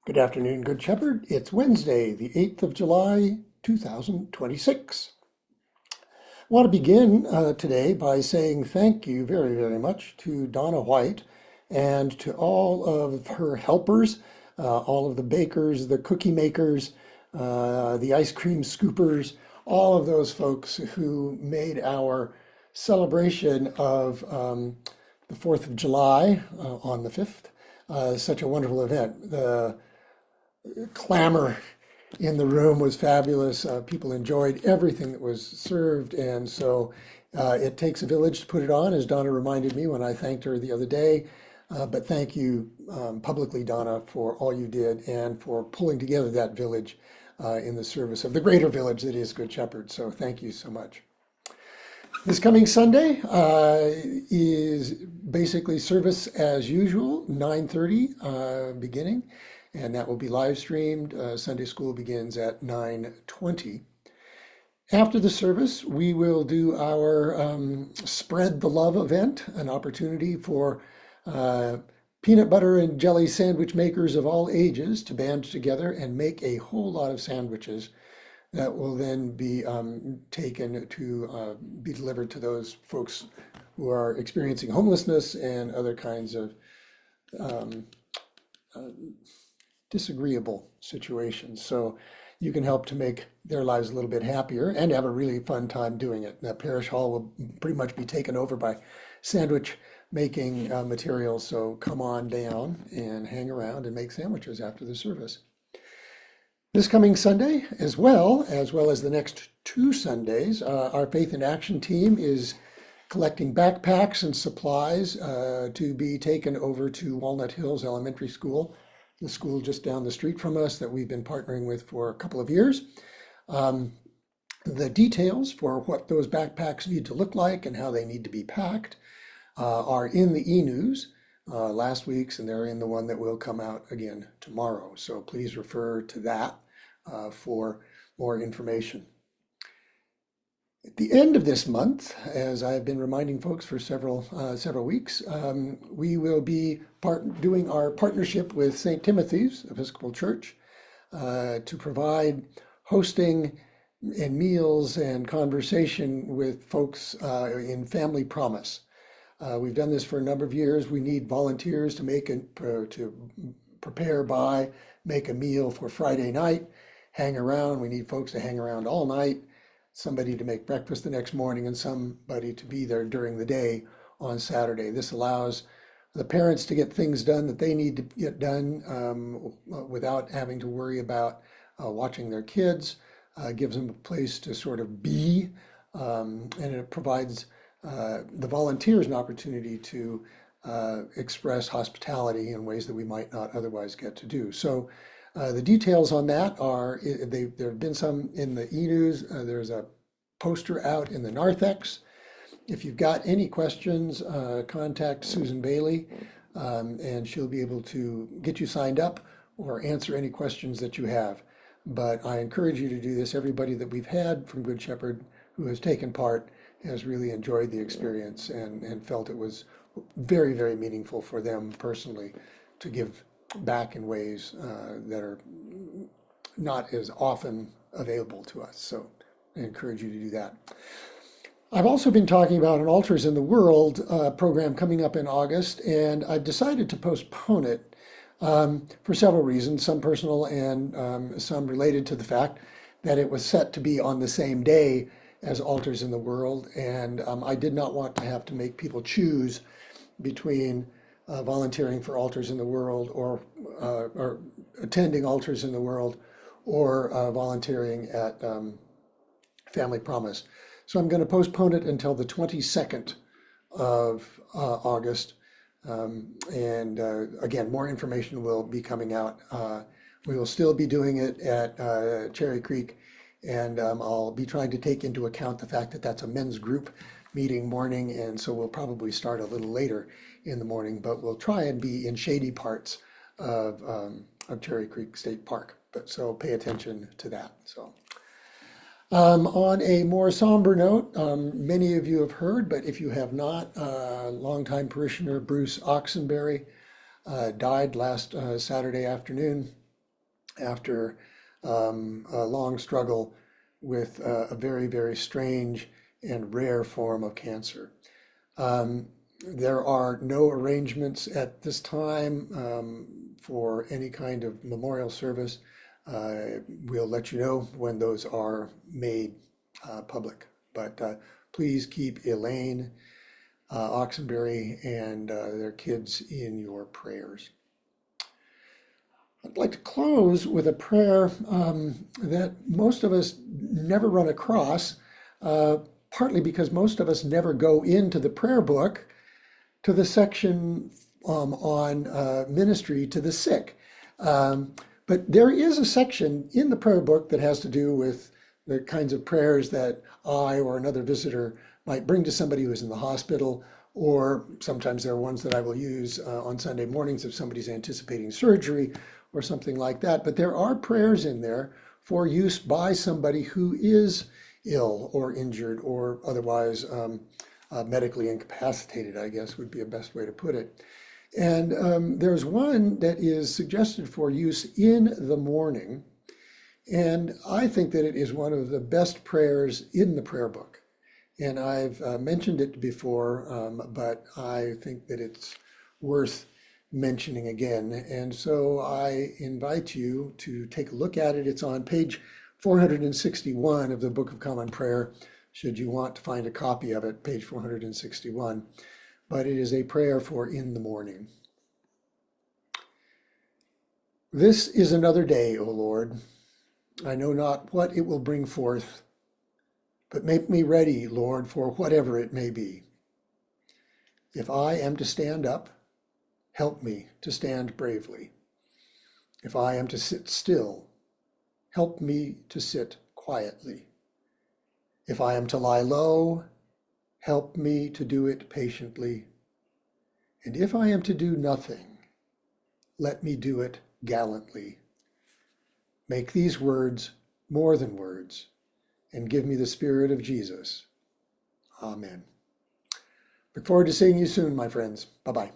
Good afternoon, Good Shepherd. It's Wednesday, the 8th of July, 2026. I want to begin today by saying thank you very, very much to Donna White and to all of her helpers, all of the bakers, the cookie makers, the ice cream scoopers, all of those folks who made our celebration of the 4th of July on the 5th such a wonderful event. The clamor in the room was fabulous. People enjoyed everything that was served, and so it takes a village to put it on, as Donna reminded me when I thanked her the other day. But thank you publicly, Donna, for all you did and for pulling together that village in the service of the greater village that is Good Shepherd. So thank you so much. This coming Sunday is basically service as usual, 9:30 beginning, and that will be live streamed. Sunday school begins at 9:20. After the service, we will do our Spread the Love event, an opportunity for peanut butter and jelly sandwich makers of all ages to band together and make a whole lot of sandwiches that will then be taken to be delivered to those folks who are experiencing homelessness and other kinds of disagreeable situations. So you can help to make their lives a little bit happier and have a really fun time doing it. The parish hall will pretty much be taken over by sandwich making materials. So come on down and hang around and make sandwiches after the service. This coming Sunday, as well as the next two Sundays, our Faith in Action team is collecting backpacks and supplies to be taken over to Walnut Hills Elementary School, the school just down the street from us that we've been partnering with for a couple of years. The details for what those backpacks need to look like and how they need to be packed are in the e-news last week's, and they're in the one that will come out again tomorrow. So please refer to that for more information. At the end of this month, as I've been reminding folks for several weeks, we will be doing our partnership with St. Timothy's Episcopal Church to provide hosting and meals and conversation with folks in Family Promise. We've done this for a number of years. We need volunteers to prepare by, make a meal for Friday night, hang around. We need folks to hang around all night, somebody to make breakfast the next morning, and somebody to be there during the day on Saturday. This allows the parents to get things done that they need to get done without having to worry about watching their kids, gives them a place to sort of be, and it provides the volunteers an opportunity to express hospitality in ways that we might not otherwise get to do. So the details on that are, there have been some in the e-news. There's a poster out in the narthex. If you've got any questions, contact Susan Bailey, and she'll be able to get you signed up or answer any questions that you have. But I encourage you to do this. Everybody that we've had from Good Shepherd who has taken part has really enjoyed the experience and felt it was very, very meaningful for them personally to give back in ways that are not as often available to us. So I encourage you to do that. I've also been talking about an Altars in the World program coming up in August, and I've decided to postpone it for several reasons, some personal and some related to the fact that it was set to be on the same day as Altars in the World, and I did not want to have to make people choose between volunteering for Altars in the World or attending Altars in the World or volunteering at Family Promise. So I'm going to postpone it until the 22nd of August. And again, more information will be coming out. We will still be doing it at Cherry Creek, and I'll be trying to take into account the fact that that's a men's group meeting morning, and so we'll probably start a little later in the morning, but we'll try and be in shady parts of Cherry Creek State Park. But so pay attention to that. So on a more somber note, many of you have heard, but if you have not, longtime parishioner Bruce Oxenberry died last Saturday afternoon. after a long struggle with a very, very strange and rare form of cancer. There are no arrangements at this time for any kind of memorial service. We'll let you know when those are made public. But please keep Elaine Oxenberry and their kids in your prayers. I'd like to close with a prayer that most of us never run across, partly because most of us never go into the prayer book to the section on ministry to the sick. But there is a section in the prayer book that has to do with the kinds of prayers that I or another visitor might bring to somebody who is in the hospital, or sometimes there are ones that I will use on Sunday mornings if somebody's anticipating surgery or something like that. But there are prayers in there for use by somebody who is ill or injured or otherwise medically incapacitated, I guess would be a best way to put it. And there's one that is suggested for use in the morning. And I think that it is one of the best prayers in the prayer book. And I've mentioned it before, but I think that it's worth mentioning again. And so I invite you to take a look at it. It's on page 461 of the Book of Common Prayer, should you want to find a copy of it, page 461. But it is a prayer for in the morning. This is another day, O Lord. I know not what it will bring forth, but make me ready, Lord, for whatever it may be. If I am to stand up, help me to stand bravely. If I am to sit still, help me to sit quietly. If I am to lie low, help me to do it patiently. And if I am to do nothing, let me do it gallantly. Make these words more than words, and give me the Spirit of Jesus. Amen. Look forward to seeing you soon, my friends. Bye-bye.